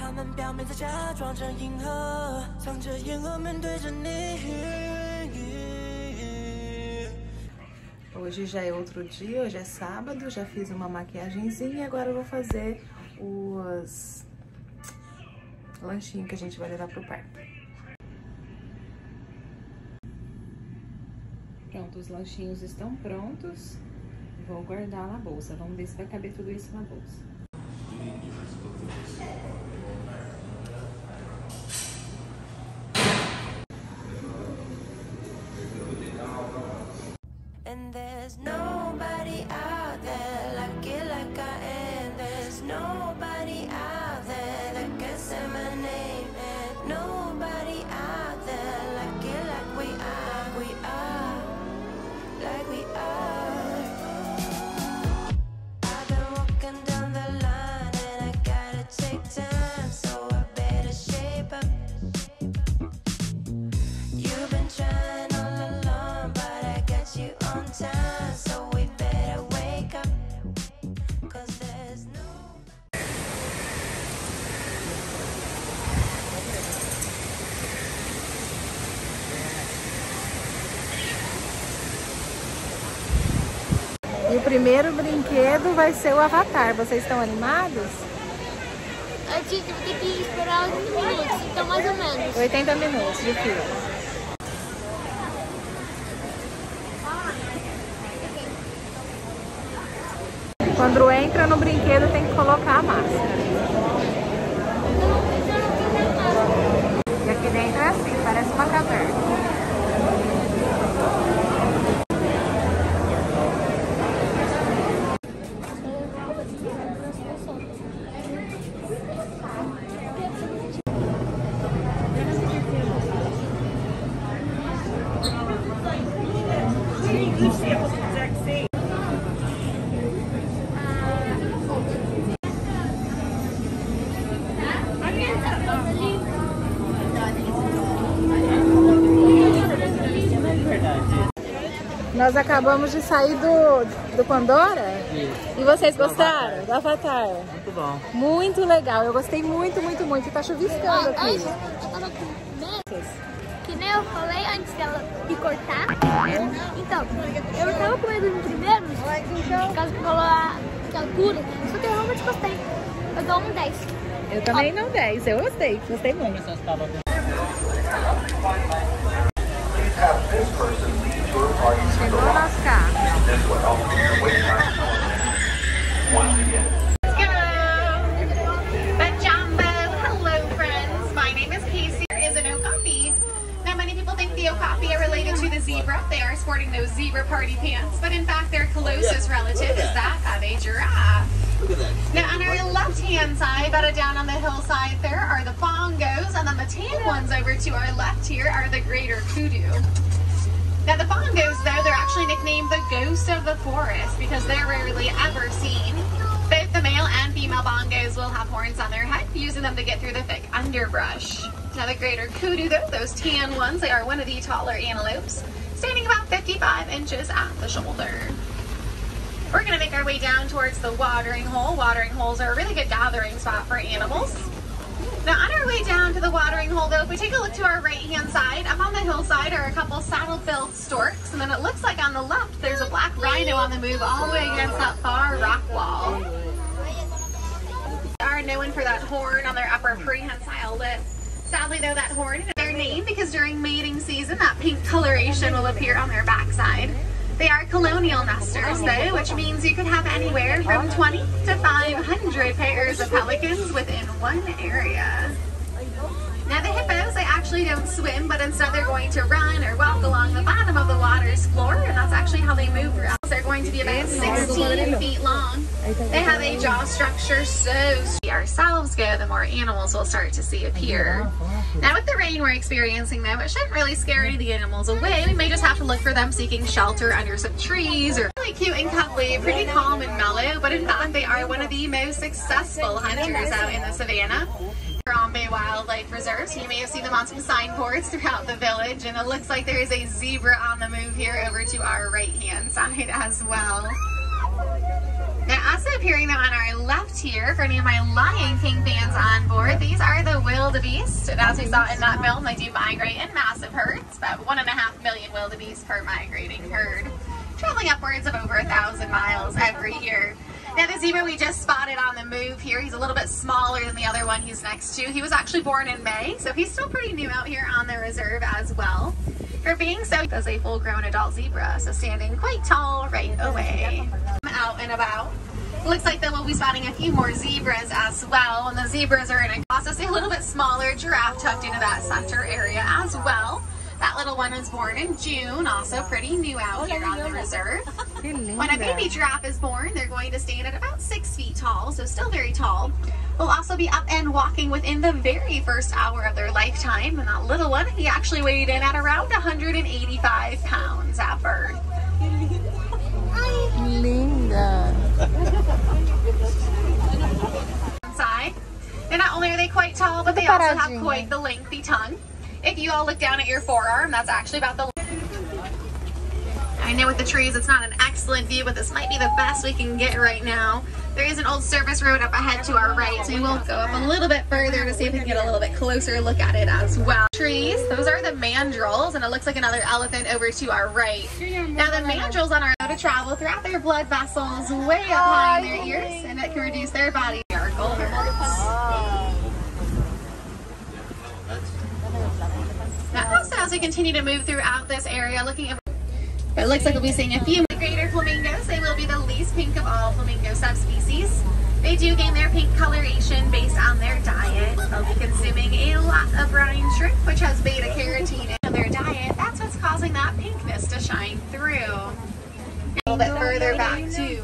他们表面在假装着迎合，藏着烟和面对着你。Hoje já é outro dia, hoje é sábado, já fiz uma maquiagenzinha e agora eu vou fazer os lanchinhos que a gente vai levar pro parque. Pronto, os lanchinhos estão prontos. Vou guardar na bolsa. Vamos ver se vai caber tudo isso na bolsa. And there's nobody out there like it like I am. There's nobody out there that can say my name. And nobody out there like it like we are, like we are. I've been walking down the line and I gotta take time, so I better shape up. You've been trying all along, but I got you on time, so we better wake up, 'cause there's no... E o primeiro brinquedo vai ser o Avatar. Vocês estão animados? A gente vai ter que esperar alguns minutos, então mais ou menos. 80 minutos de fila. Quando entra no brinquedo tem que colocar a máscara. E aqui dentro é assim, parece uma caverna. Nós acabamos de sair do Pandora. E vocês gostaram do Avatar? Muito bom. Muito legal. Eu gostei muito, muito, muito. Tá chuviscando aqui. Eu tava com medo, que nem eu falei antes dela me cortar. Então, eu tava com medo no primeiro, por causa que falou que altura. Só que eu realmente gostei. Eu dou um 10. Eu também não 10. Eu gostei. Gostei muito. Chegou o nosso carro. Hello friends, my name is Casey. There is an okapi. Now many people think the okapi are related to the zebra. They are sporting those zebra party pants, but in fact their closest relative is that of a giraffe. Look at that. Now on our left hand side, about down on the hillside there, are the bongos, and then the tan ones over to our left here are the greater kudu. Now the bongos, though, they're actually nicknamed the ghost of the forest because they're rarely ever seen. Both the male and female bongos will have horns on their head, using them to get through the thick underbrush. Now the greater kudu, though, those tan ones, they are one of the taller antelopes, standing about 55 inches at the shoulder. We're going to make our way down towards the watering hole. Watering holes are a really good gathering spot for animals. Now on our way down to the watering hole, though, if we take a look to our right-hand side, up on the hillside are a couple saddle-billed storks, and then it looks like on the left there's a black rhino on the move all the way against that far rock wall. They are known for that horn on their upper prehensile lip. Sadly, though, that horn is their name because during mating season, that pink coloration will appear on their backside. They are colonial nesters, though, which means you could have anywhere from 20 to 500 pairs of pelicans within one area. Now the hippos, they actually don't swim, but instead they're going to run or walk along the bottom of the water's floor, and that's actually how they move around. They're going to be about 16 feet long. They have a jaw structure so we ourselves go, the more animals will start to see appear. Now with the rain we're experiencing, though, it shouldn't really scare any of the animals away. We may just have to look for them seeking shelter under some trees, or really cute and cuddly, pretty calm and mellow, but in fact they are one of the most successful hunters out in the savannah. Bay Wildlife Reserve, so you may have seen them on some signboards throughout the village, and it looks like there is a zebra on the move here over to our right hand side as well. Now also appearing though on our left left here, for any of my Lion King fans on board, these are the Wildebeests. And as we saw in that film, they do migrate in massive herds, about 1.5 million wildebeest per migrating herd, traveling upwards of over 1,000 miles every year. Now the zebra we just spotted on the move here, he's a little bit smaller than the other one he's next to. He was actually born in May, so he's still pretty new out here on the reserve as well. For being so, he is a full-grown adult zebra, so standing quite tall right away. Out and about. Looks like that we'll be spotting a few more zebras as well, and the zebras are in a also a little bit smaller giraffe tucked into that center area as well. That little one was born in June, also pretty new out here on the reserve. When a baby giraffe is born, they're going to stand at about 6 feet tall, so still very tall. Will also be up and walking within the very first hour of their lifetime, and that little one, he actually weighed in at around 185 pounds at birth. Linda. Inside, and not only are they quite tall, but they also have quite the lengthy tongue. If you all look down at your forearm, that's actually about the... I know with the trees it's not an excellent view, but this might be the best we can get right now. There is an old service road up ahead to our right, so we will go up a little bit further to see if we can get a little bit closer look at it as well. Trees, those are the mandrills, and it looks like another elephant over to our right. Now the mandrills on our road to travel throughout their blood vessels way up high in their ears, and it can reduce their body miracle hurts. Now also as we continue to move throughout this area, looking at it looks like we'll be seeing a few greater flamingos. They will be the least pink of all flamingo subspecies. They do gain their pink coloration based on their diet. They'll be consuming a lot of brine shrimp, which has beta carotene in their diet. That's what's causing that pinkness to shine through. A little bit further back too.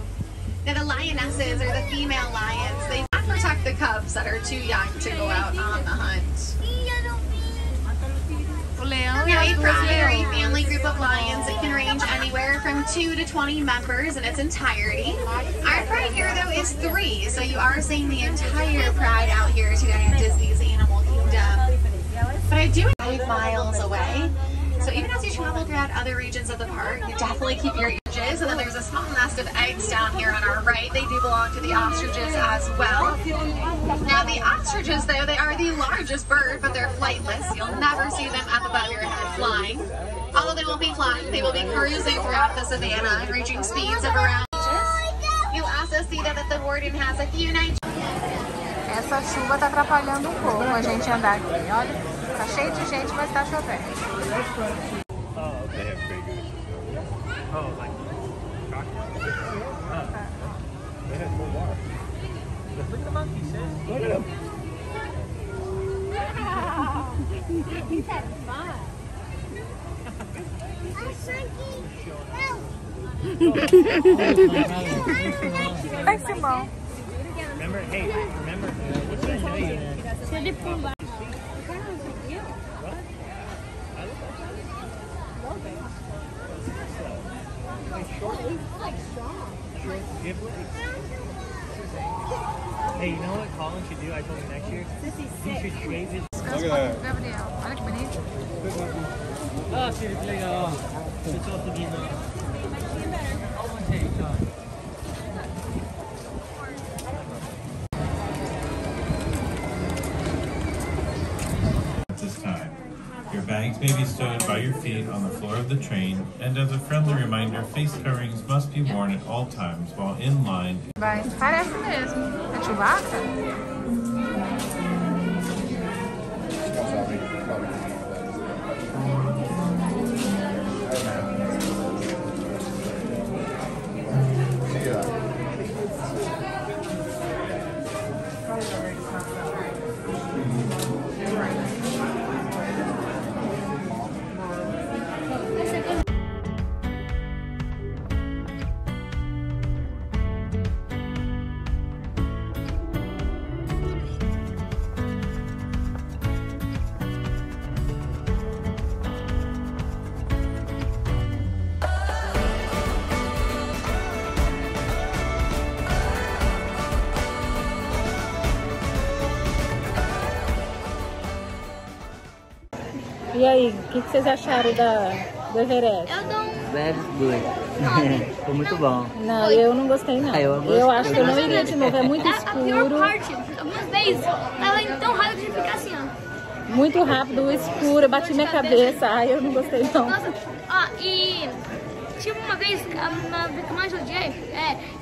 Now the lionesses, or the female lions, they protect the cubs that are too young to go out on the hunt. Now a primary family group of lions, it can range anywhere from 2 to 20 members in its entirety. Our pride here though is 3, so you are seeing the entire pride out here today at Disney's Animal Kingdom. But I do 5 miles away, so even as you travel throughout other regions of the park, you definitely keep your ears. And then there's a small nest of eggs down here on our right. They do belong to the ostriches as well. Now the ostriches though, they are the largest bird, but they're flightless. You'll never see them up above your head flying. Although they won't be flying, they will be cruising throughout the savannah, reaching speeds of around inches. You'll also see that the warden has a few night. Essa chuva tá atrapalhando um pouco a gente andar aqui. Olha, tá cheio de gente, mas tá chovendo. Oh, they have big goose. Oh, like cocktails? They have full bar. Look at the monkey, sis. Look at him. He's having fun. Vai, Simão. Remember, hey, remember, what's that name? Hey, you know what Colin should do? I told him next year. He should shave his. Look at that. Gabriel, olha que bonito. Ah, filho, que legal. Pessoal seguindo. This time. Your bags may be stowed by your feet on the floor of the train, and as a friendly reminder, face coverings must be worn at all times while in line. Vai, parece mesmo. É Chewbacca? E aí, o que vocês acharam da do Everest? Eu dou um Very good. 9. Ficou muito bom. Não, eu não gostei não. Eu acho que eu não iria de novo, é muito A pior escuro. parte, algumas vezes, ela é tão rápida que você fica assim, ó. Muito rápido, escuro, eu bati minha cabeça. Ai, eu não gostei não. Nossa, ó, e tipo uma vez que eu mais odiei,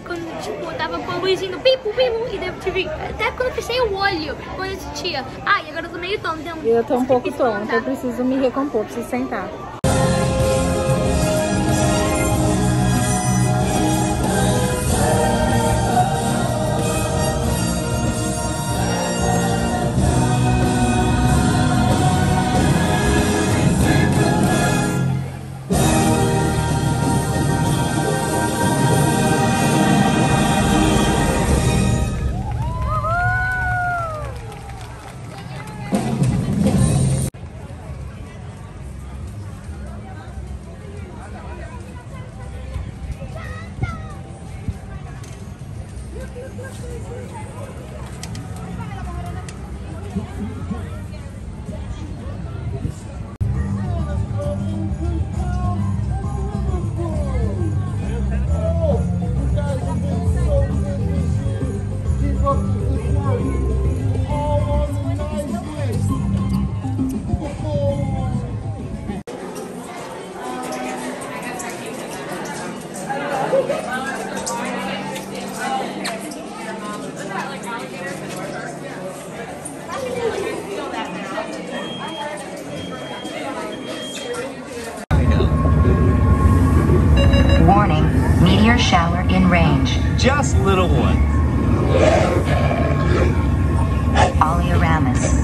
quando tipo, tava com a luzinha do pipo, pipo, e daí tive, até quando eu fechei o olho, quando eu assistia. Ah, e agora eu tô meio tonta, então Eu tô um pouco tonta, eu preciso me recompor, preciso sentar. Warning, meteor shower in range. Just little one. Oleoramus.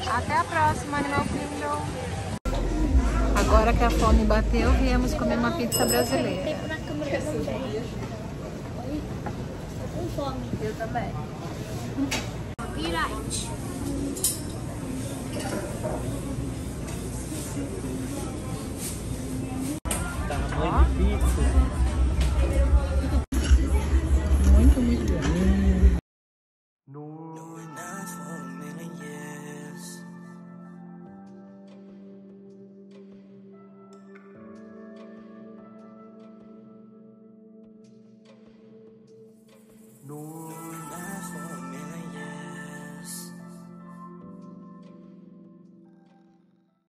Até a próxima, Animal Kingdom. Agora que a fome bateu, viemos comer uma pizza brasileira. na câmera também. Tô com fome. Eu também. Right. Tamanho de pizza. Muito, muito bom. No